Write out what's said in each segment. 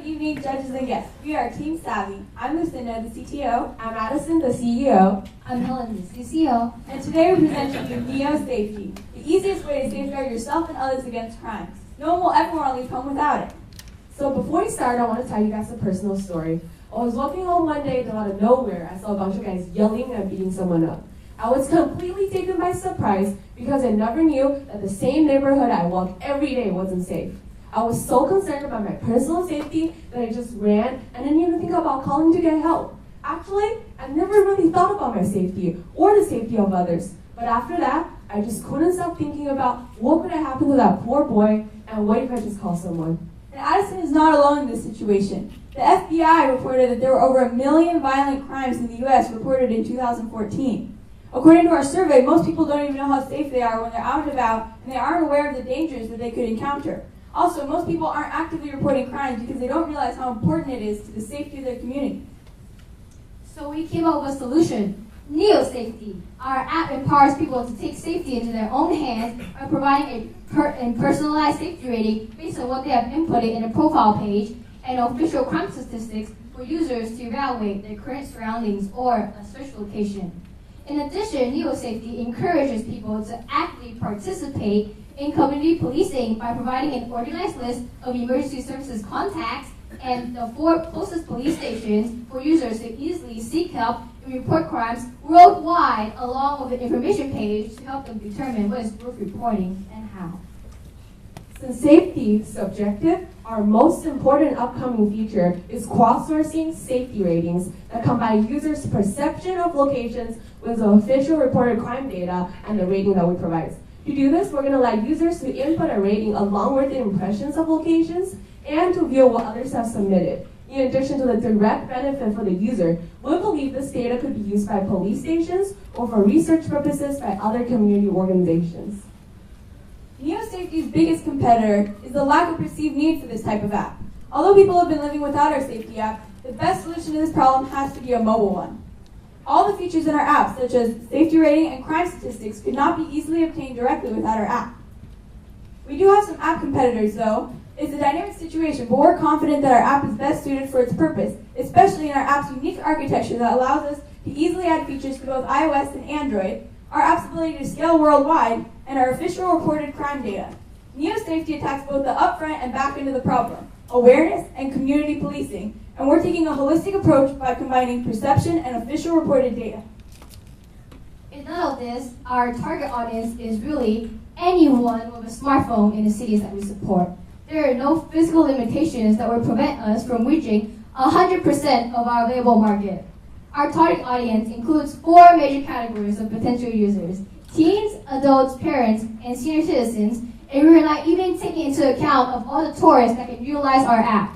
evening, judges and guests. We are Team Savvy. I'm Lucinda, the CTO. I'm Addison, the CEO. I'm Helen, the CCO. And today we present you Neo Safety, the easiest way to safeguard yourself and others against crimes. No one will ever want to leave home without it. So before we start, I want to tell you guys a personal story. I was walking home one day and out of nowhere, I saw a bunch of guys yelling and beating someone up. I was completely taken by surprise because I never knew that the same neighborhood I walk every day wasn't safe. I was so concerned about my personal safety that I just ran and didn't even think about calling to get help. Actually, I never really thought about my safety or the safety of others. But after that, I just couldn't stop thinking about what could have happened to that poor boy and what if I just call someone. And Addison is not alone in this situation. The FBI reported that there were over 1 million violent crimes in the U.S. reported in 2014. According to our survey, most people don't even know how safe they are when they're out and about, and they aren't aware of the dangers that they could encounter. Also, most people aren't actively reporting crimes because they don't realize how important it is to the safety of their community. So we came up with a solution, Neo Safety. Our app empowers people to take safety into their own hands by providing a personalized safety rating based on what they have inputted in a profile page and official crime statistics for users to evaluate their current surroundings or a search location. In addition, Neo Safety encourages people to actively participate in community policing by providing an organized list of emergency services contacts and the 4 closest police stations for users to easily seek help and report crimes worldwide, along with an information page to help them determine what is worth reporting and how. Since safety is subjective, our most important upcoming feature is crowdsourcing safety ratings that combine users' perception of locations with the official reported crime data and the rating that we provide. To do this, we're going to allow users to input a rating along with the impressions of locations and to view what others have submitted. In addition to the direct benefit for the user, we believe this data could be used by police stations or for research purposes by other community organizations. Neo Safety's biggest competitor is the lack of perceived need for this type of app. Although people have been living without our safety app, the best solution to this problem has to be a mobile one. All the features in our app, such as safety rating and crime statistics, could not be easily obtained directly without our app. We do have some app competitors, though. It's a dynamic situation, but we're confident that our app is best suited for its purpose, especially in our app's unique architecture that allows us to easily add features to both iOS and Android, our app's ability to scale worldwide, and our official reported crime data. Neo Safety attacks both the upfront and back end of the problem, awareness and community policing, and we're taking a holistic approach by combining perception and official reported data. In all of this, our target audience is really anyone with a smartphone in the cities that we support. There are no physical limitations that would prevent us from reaching 100% of our available market. Our target audience includes 4 major categories of potential users: teens, adults, parents, and senior citizens, and we are not even taking into account of all the tourists that can utilize our app.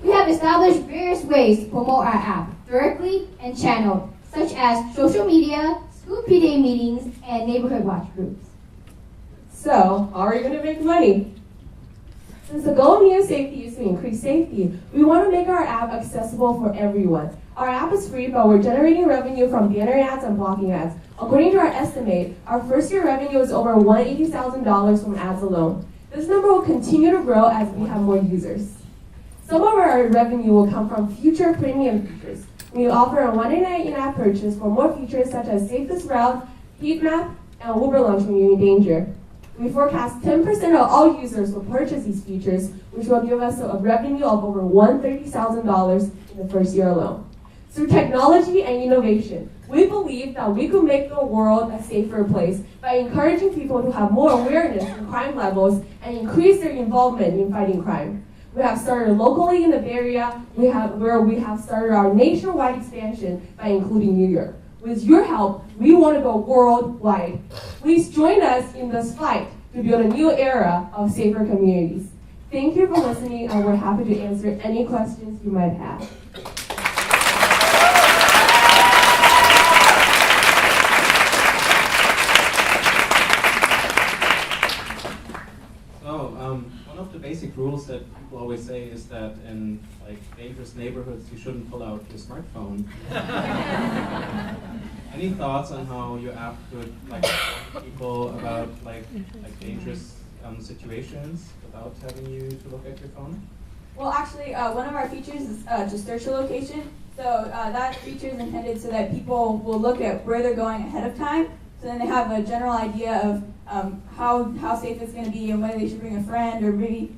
We have established various ways to promote our app, directly and channeled, such as social media, school PTA meetings, and neighborhood watch groups. So, how are you going to make money? Since the goal of Neo Safety is to increase safety, we want to make our app accessible for everyone. Our app is free, but we're generating revenue from banner ads and blocking ads. According to our estimate, our first year revenue is over $180,000 from ads alone. This number will continue to grow as we have more users. Some of our revenue will come from future premium features. We offer a $1.99 in-app purchase for more features such as safest route, heat map, and Uber lunch when you're in danger. We forecast 10% of all users will purchase these features, which will give us a revenue of over $130,000 in the first year alone. Through technology and innovation, we believe that we could make the world a safer place by encouraging people to have more awareness in crime levels and increase their involvement in fighting crime. We have started locally in the Bay Area, where we have started our nationwide expansion by including New York. With your help, we want to go worldwide. Please join us in this fight to build a new era of safer communities. Thank you for listening, and we're happy to answer any questions you might have. One of the basic rules that people always say is that in dangerous neighborhoods you shouldn't pull out your smartphone. Any thoughts on how your app could warn people about dangerous situations without having you to look at your phone? Well, actually, one of our features is just search your location. So that feature is intended so that people will look at where they're going ahead of time. So then they have a general idea of how safe it's going to be and whether they should bring a friend or maybe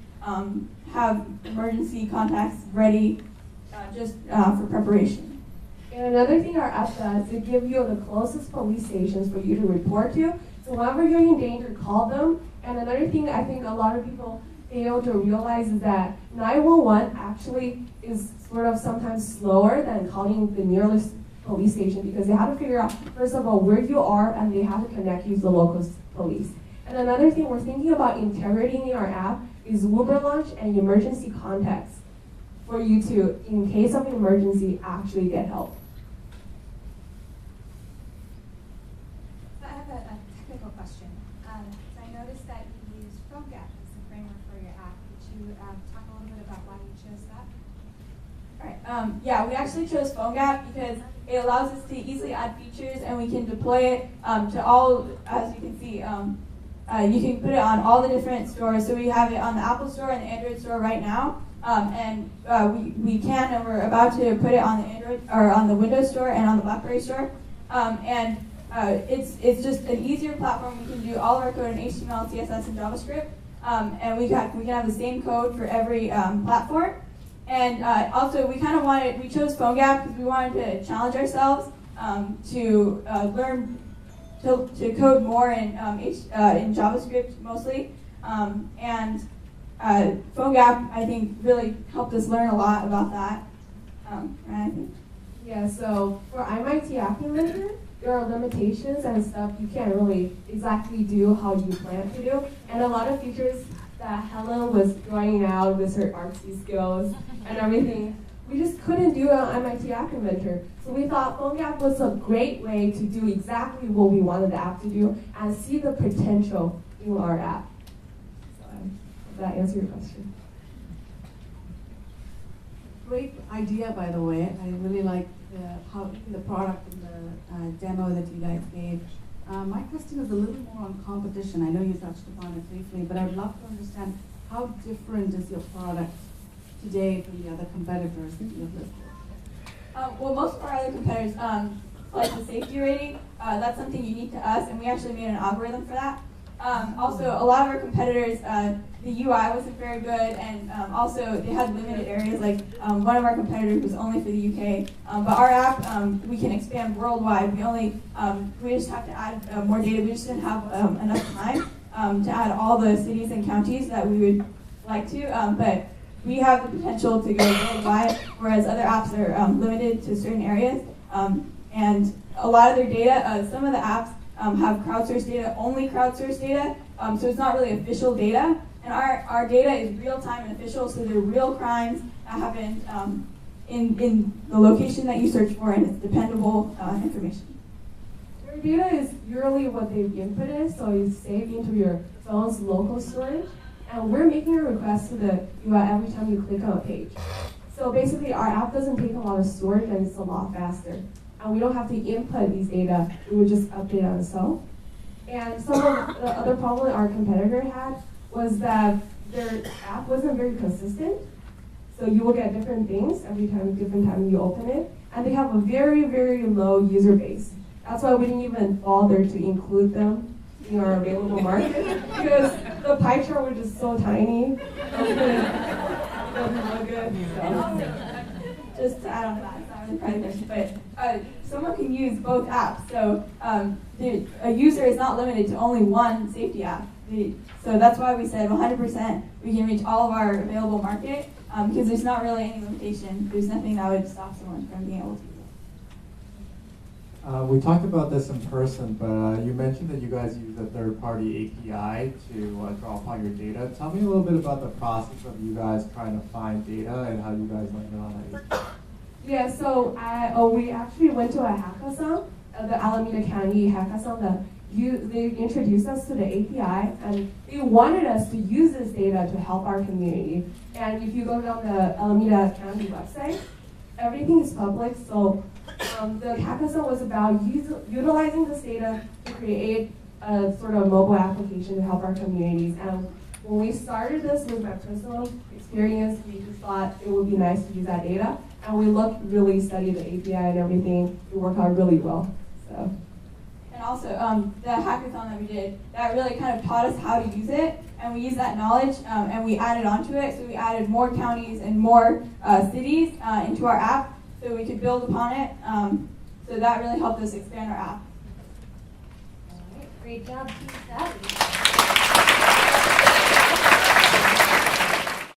have emergency contacts ready just for preparation. And another thing our app does, it gives you the closest police stations for you to report to. So whenever you're in danger, call them. And another thing I think a lot of people fail to realize is that 911 actually is sort of sometimes slower than calling the nearest police station because they have to figure out, first of all, where you are and they have to connect you to the local police. And another thing we're thinking about integrating in our app is Uber launch and emergency contacts for you to, in case of an emergency, actually get help. I have a technical question. So I noticed that you use PhoneGap as the framework for your app. Could you talk a little bit about why you chose that? All right. Yeah, we actually chose PhoneGap because it allows us to easily add features and we can deploy it to all, as you can see, you can put it on all the different stores. So we have it on the Apple Store and the Android Store right now. We can, and we're about to put it on the Android or on the Windows Store and on the BlackBerry Store. It's just an easier platform. We can do all of our code in HTML, CSS, and JavaScript, and we can have the same code for every platform. And also, we chose PhoneGap because we wanted to challenge ourselves to learn to code more in JavaScript mostly. PhoneGap, I think, really helped us learn a lot about that. Yeah, so for MIT App Inventor, there are limitations and stuff you can't really exactly do how you plan to do. And a lot of features that Helen was drawing out with her artsy skills and everything, we just couldn't do on MIT App Inventor. So we thought PhoneGap was a great way to do exactly what we wanted the app to do and see the potential in our app. So does that answer your question? Great idea, by the way. I really like the product and the demo that you guys gave. My question is a little more on competition. I know you touched upon it briefly, but I'd love to understand how different is your product today from the other competitors that you have listed? Well, most of our other competitors, like the safety rating, that's something unique to us, and we actually made an algorithm for that. Also, a lot of our competitors, the UI wasn't very good, and also they had limited areas. Like one of our competitors was only for the UK, but our app we can expand worldwide. We just have to add more data. We just didn't have enough time to add all the cities and counties that we would like to, but we have the potential to go worldwide, whereas other apps are limited to certain areas. And a lot of their data, some of the apps have crowdsourced data, only crowdsourced data, so it's not really official data. And our data is real-time and official, so they're real crimes that happened in the location that you search for, and it's dependable information. Your data is purely what they've inputted, so it's saved into your phone's local storage. And we're making a request to the UI every time you click on a page. So basically, our app doesn't take a lot of storage, and it's a lot faster. And we don't have to input these data, it would just update on itself. And some of the other problem our competitor had was that their app wasn't very consistent. So you will get different things different time you open it. And they have a very, very low user base. That's why we didn't even bother to include them in our available market, because the pie chart was just so tiny. It doesn't look good. So. Just to add on to that, it's not really part of this, but someone can use both apps. So a user is not limited to only one safety app. So that's why we said 100% we can reach all of our available market, because there's not really any limitation. There's nothing that would stop someone from being able to use it. We talked about this in person, but you mentioned that you guys use a third-party API to draw upon your data. Tell me a little bit about the process of you guys trying to find data and how you guys landed on that API. Yeah, so we actually went to a hackathon, the Alameda County hackathon that they introduced us to the API, and they wanted us to use this data to help our community. And if you go down the Alameda County website, everything is public, so the hackathon was about utilizing this data to create a sort of mobile application to help our communities. And When we started this with my personal experience, we just thought it would be nice to use that data. And we really studied the API and everything. It worked out really well. So. And also, the hackathon that we did, that really kind of taught us how to use it, and we used that knowledge and we added onto it. So we added more counties and more cities into our app, so we could build upon it. So that really helped us expand our app. All right, great job, Team Savvy.